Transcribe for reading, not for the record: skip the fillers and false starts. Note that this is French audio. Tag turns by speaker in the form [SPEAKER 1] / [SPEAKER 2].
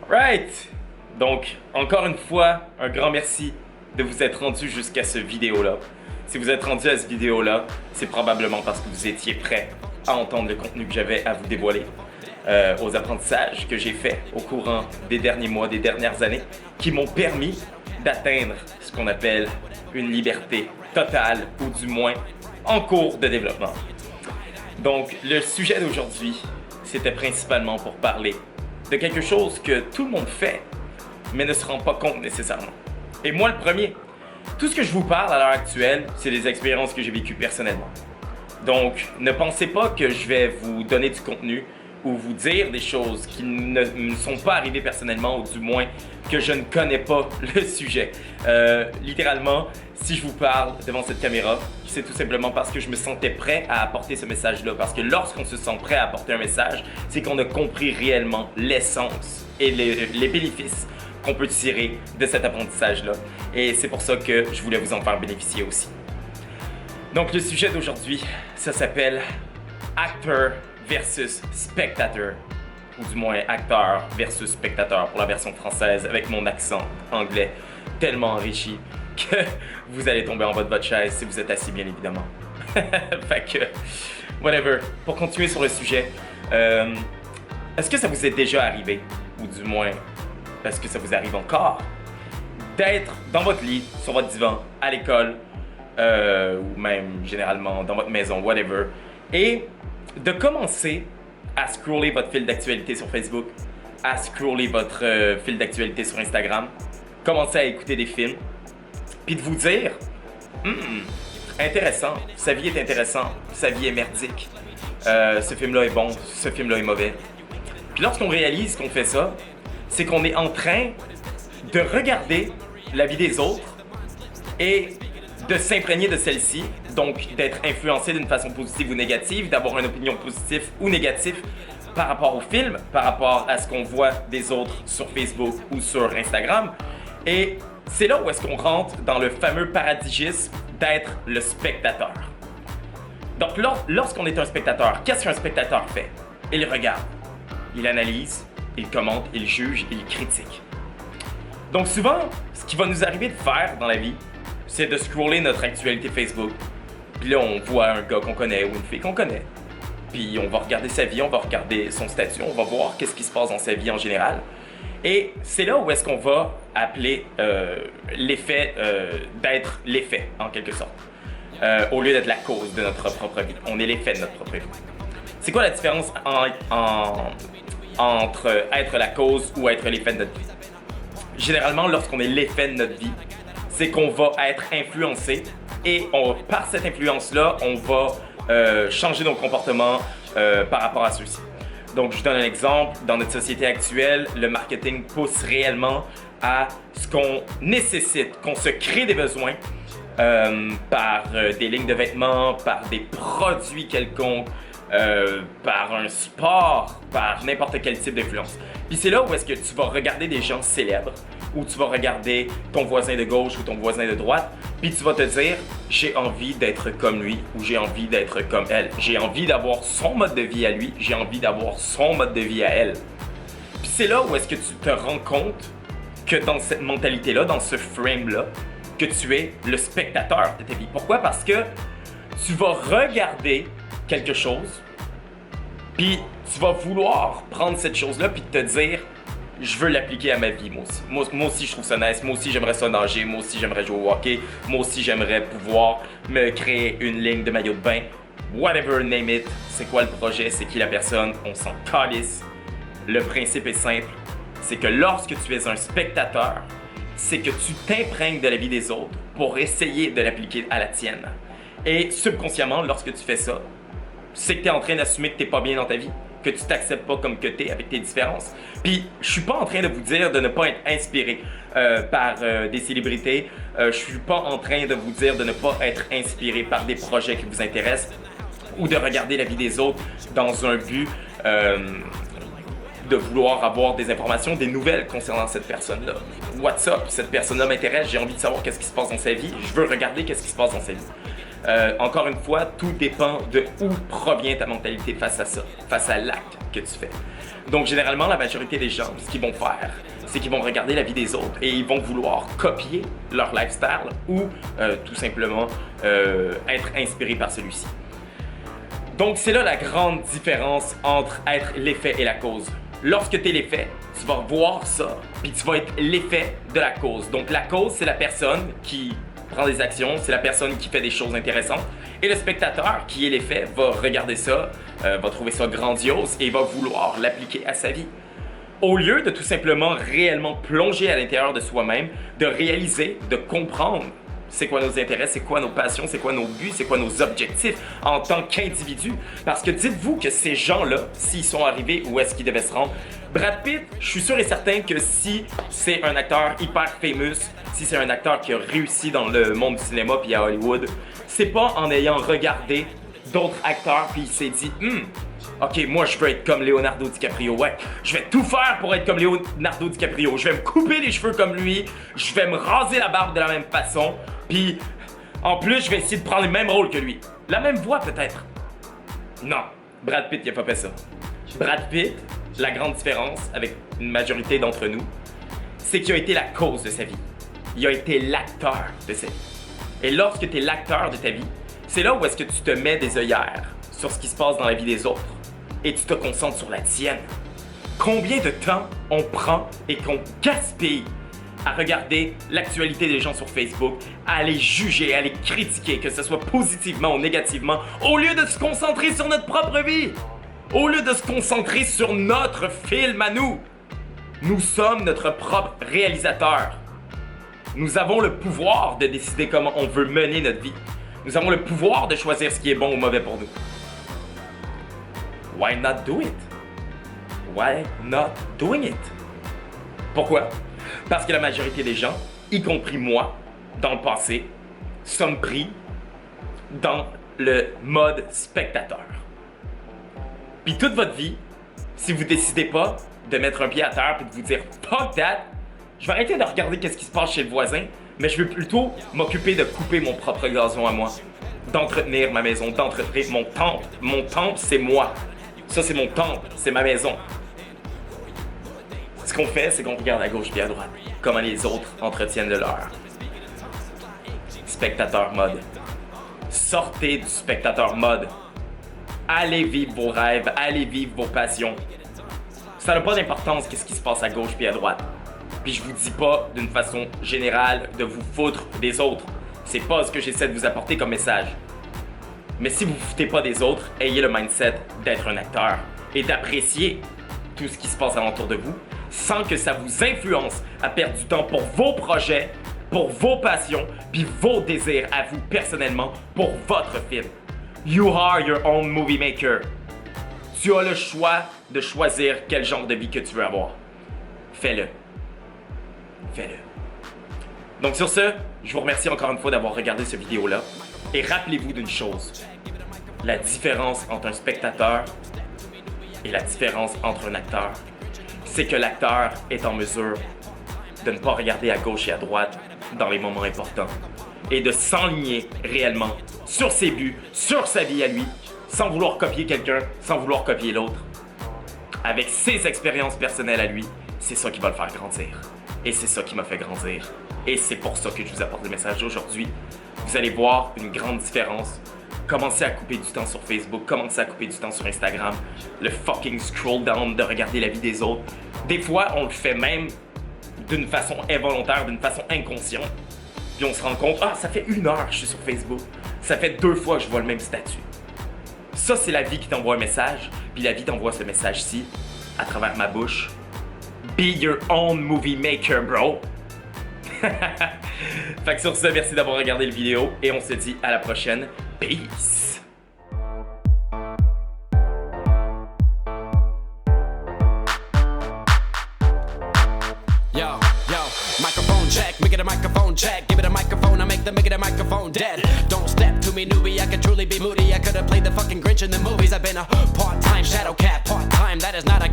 [SPEAKER 1] Right! Donc, encore une fois, un grand merci de vous être rendu jusqu'à ce vidéo-là. Si vous êtes rendu à cette vidéo-là, c'est probablement parce que vous étiez prêt à entendre le contenu que j'avais à vous dévoiler, aux apprentissages que j'ai faits au courant des derniers mois, des dernières années, qui m'ont permis d'atteindre ce qu'on appelle une liberté totale, ou du moins en cours de développement. Donc, le sujet d'aujourd'hui, c'était principalement pour parler de quelque chose que tout le monde fait, mais ne se rend pas compte nécessairement. Et moi, le premier, tout ce que je vous parle à l'heure actuelle, c'est des expériences que j'ai vécues personnellement. Donc, ne pensez pas que je vais vous donner du contenu ou vous dire des choses qui ne me sont pas arrivées personnellement, ou du moins que je ne connais pas le sujet. Littéralement, si je vous parle devant cette caméra, c'est tout simplement parce que je me sentais prêt à apporter ce message-là. Parce que lorsqu'on se sent prêt à apporter un message, c'est qu'on a compris réellement l'essence et les bénéfices qu'on peut tirer de cet apprentissage-là. Et c'est pour ça que je voulais vous en faire bénéficier aussi. Donc le sujet d'aujourd'hui, ça s'appelle acteur versus spectateur, ou du moins acteur versus spectateur pour la version française, avec mon accent anglais tellement enrichi que vous allez tomber en bas de votre chaise si vous êtes assis, bien évidemment. Fait que, whatever. Pour continuer sur le sujet, est-ce que ça vous est déjà arrivé, ou du moins, est-ce que ça vous arrive encore, d'être dans votre lit, sur votre divan, à l'école, ou même généralement dans votre maison, whatever, et de commencer à scroller votre fil d'actualité sur Facebook, à scroller votre fil d'actualité sur Instagram, commencer à écouter des films, puis de vous dire intéressant, sa vie est intéressante, sa vie est merdique, ce film-là est bon, ce film-là est mauvais. Puis lorsqu'on réalise qu'on fait ça, c'est qu'on est en train de regarder la vie des autres et de s'imprégner de celle-ci, donc d'être influencé d'une façon positive ou négative, d'avoir une opinion positive ou négative par rapport au film, par rapport à ce qu'on voit des autres sur Facebook ou sur Instagram. Et c'est là où est-ce qu'on rentre dans le fameux paradigme d'être le spectateur. Donc lorsqu'on est un spectateur, qu'est-ce qu'un spectateur fait? Il regarde, il analyse, il commente, il juge, il critique. Donc souvent, ce qui va nous arriver de faire dans la vie, c'est de scroller notre actualité Facebook. Puis là, on voit un gars qu'on connaît ou une fille qu'on connaît. Puis on va regarder sa vie, on va regarder son statut, on va voir qu'est-ce qui se passe dans sa vie en général. Et c'est là où est-ce qu'on va appeler l'effet d'être l'effet, en quelque sorte. Au lieu d'être la cause de notre propre vie. On est l'effet de notre propre vie. C'est quoi la différence entre être la cause ou être l'effet de notre vie? Généralement, lorsqu'on est l'effet de notre vie, c'est qu'on va être influencé et par cette influence-là, on va changer nos comportements par rapport à ceux-ci. Donc, je vous donne un exemple. Dans notre société actuelle, le marketing pousse réellement à ce qu'on nécessite, qu'on se crée des besoins par des lignes de vêtements, par des produits quelconques, par un sport, par n'importe quel type d'influence. Puis c'est là où est-ce que tu vas regarder des gens célèbres, ou tu vas regarder ton voisin de gauche ou ton voisin de droite, puis tu vas te dire « j'ai envie d'être comme lui » ou « j'ai envie d'être comme elle ». J'ai envie d'avoir son mode de vie à lui, j'ai envie d'avoir son mode de vie à elle. Puis c'est là où est-ce que tu te rends compte que dans cette mentalité-là, dans ce frame-là, que tu es le spectateur de ta vie. Pourquoi? Parce que tu vas regarder quelque chose, puis tu vas vouloir prendre cette chose-là puis te dire « je veux l'appliquer à ma vie, moi aussi. Moi aussi, je trouve ça nice. Moi aussi, j'aimerais ça nager. Moi aussi, j'aimerais jouer au hockey. Moi aussi, j'aimerais pouvoir me créer une ligne de maillot de bain. Whatever, name it. C'est quoi le projet? C'est qui la personne? On s'en calisse. Le principe est simple. C'est que lorsque tu es un spectateur, c'est que tu t'imprègnes de la vie des autres pour essayer de l'appliquer à la tienne. Et subconsciemment, lorsque tu fais ça, c'est que tu es en train d'assumer que tu n'es pas bien dans ta vie, que tu t'acceptes pas comme que tu es avec tes différences. Puis, je suis pas en train de vous dire de ne pas être inspiré par des célébrités. Je suis pas en train de vous dire de ne pas être inspiré par des projets qui vous intéressent ou de regarder la vie des autres dans un but de vouloir avoir des informations, des nouvelles concernant cette personne-là. What's up? Cette personne-là m'intéresse, j'ai envie de savoir qu'est-ce qui se passe dans sa vie, je veux regarder qu'est-ce qui se passe dans sa vie. Encore une fois, tout dépend de où provient ta mentalité face à ça, face à l'acte que tu fais. Donc généralement, la majorité des gens, ce qu'ils vont faire, c'est qu'ils vont regarder la vie des autres et ils vont vouloir copier leur lifestyle ou tout simplement être inspiré par celui-ci. Donc c'est là la grande différence entre être l'effet et la cause. Lorsque tu es l'effet, tu vas voir ça, puis tu vas être l'effet de la cause. Donc la cause, c'est la personne qui prend des actions, c'est la personne qui fait des choses intéressantes. Et le spectateur, qui est l'effet, va regarder ça, va trouver ça grandiose et va vouloir l'appliquer à sa vie. Au lieu de tout simplement réellement plonger à l'intérieur de soi-même, de réaliser, de comprendre c'est quoi nos intérêts, c'est quoi nos passions, c'est quoi nos buts, c'est quoi nos objectifs en tant qu'individu. Parce que dites-vous que ces gens-là, s'ils sont arrivés où est-ce qu'ils devaient se rendre, Brad Pitt, je suis sûr et certain que si c'est un acteur hyper famous, si c'est un acteur qui a réussi dans le monde du cinéma puis à Hollywood, c'est pas en ayant regardé d'autres acteurs puis il s'est dit ok, moi je veux être comme Leonardo DiCaprio, ouais, je vais tout faire pour être comme Leonardo DiCaprio, je vais me couper les cheveux comme lui, je vais me raser la barbe de la même façon, puis en plus je vais essayer de prendre le même rôle que lui. La même voix peut-être. Non, Brad Pitt il a pas fait ça. Brad Pitt, la grande différence avec une majorité d'entre nous, c'est qu'il a été la cause de sa vie. Il a été l'acteur de sa vie. Et lorsque tu es l'acteur de ta vie, c'est là où est-ce que tu te mets des œillères sur ce qui se passe dans la vie des autres et tu te concentres sur la tienne. Combien de temps on prend et qu'on gaspille à regarder l'actualité des gens sur Facebook, à les juger, à les critiquer, que ce soit positivement ou négativement, au lieu de se concentrer sur notre propre vie, au lieu de se concentrer sur notre film à nous. Nous sommes notre propre réalisateur. Nous avons le pouvoir de décider comment on veut mener notre vie. Nous avons le pouvoir de choisir ce qui est bon ou mauvais pour nous. Why not do it? Why not doing it? Pourquoi? Parce que la majorité des gens, y compris moi, dans le passé, sommes pris dans le mode spectateur. Puis toute votre vie, si vous décidez pas de mettre un pied à terre et de vous dire « Fuck that! Je vais arrêter de regarder qu'est-ce qui se passe chez le voisin, mais je vais plutôt m'occuper de couper mon propre gazon à moi, d'entretenir ma maison, d'entretenir mon temple. Mon temple, c'est moi. Ça, c'est mon temple, c'est ma maison. » Ce qu'on fait, c'est qu'on regarde à gauche et à droite, comment les autres entretiennent le leur. Spectateur mode. Sortez du spectateur mode. Allez vivre vos rêves, allez vivre vos passions. Ça n'a pas d'importance qu'est-ce qui se passe à gauche et à droite. Puis je vous dis pas d'une façon générale de vous foutre des autres. C'est pas ce que j'essaie de vous apporter comme message. Mais si vous vous foutez pas des autres, ayez le mindset d'être un acteur et d'apprécier tout ce qui se passe alentour de vous sans que ça vous influence à perdre du temps pour vos projets, pour vos passions, puis vos désirs à vous personnellement pour votre film. You are your own movie maker. Tu as le choix de choisir quel genre de vie que tu veux avoir. Fais-le. Fais-le. Donc sur ce, je vous remercie encore une fois d'avoir regardé cette vidéo-là. Et rappelez-vous d'une chose. La différence entre un spectateur et la différence entre un acteur, c'est que l'acteur est en mesure de ne pas regarder à gauche et à droite dans les moments importants et de s'enligner réellement sur ses buts, sur sa vie à lui, sans vouloir copier quelqu'un, sans vouloir copier l'autre. Avec ses expériences personnelles à lui, c'est ça qui va le faire grandir. Et c'est ça qui m'a fait grandir. Et c'est pour ça que je vous apporte le message d'aujourd'hui. Vous allez voir une grande différence. Commencez à couper du temps sur Facebook, commencez à couper du temps sur Instagram. Le fucking scroll down de regarder la vie des autres. Des fois, on le fait même d'une façon involontaire, d'une façon inconsciente. Puis on se rend compte, ça fait 1 heure que je suis sur Facebook. Ça fait 2 fois que je vois le même statut. Ça, c'est la vie qui t'envoie un message. Puis la vie t'envoie ce message-ci à travers ma bouche. Be your own movie maker, bro. Fait que sur ce, merci d'avoir regardé la vidéo et on se dit à la prochaine. Peace.
[SPEAKER 2] Microphone check, make it a microphone check. Give it a microphone, I make it a microphone dead. Don't step to me, newbie, I could truly be moody. I could have played the fucking Grinch in the movies. I've been a part-time shadow cat, part-time, that is not a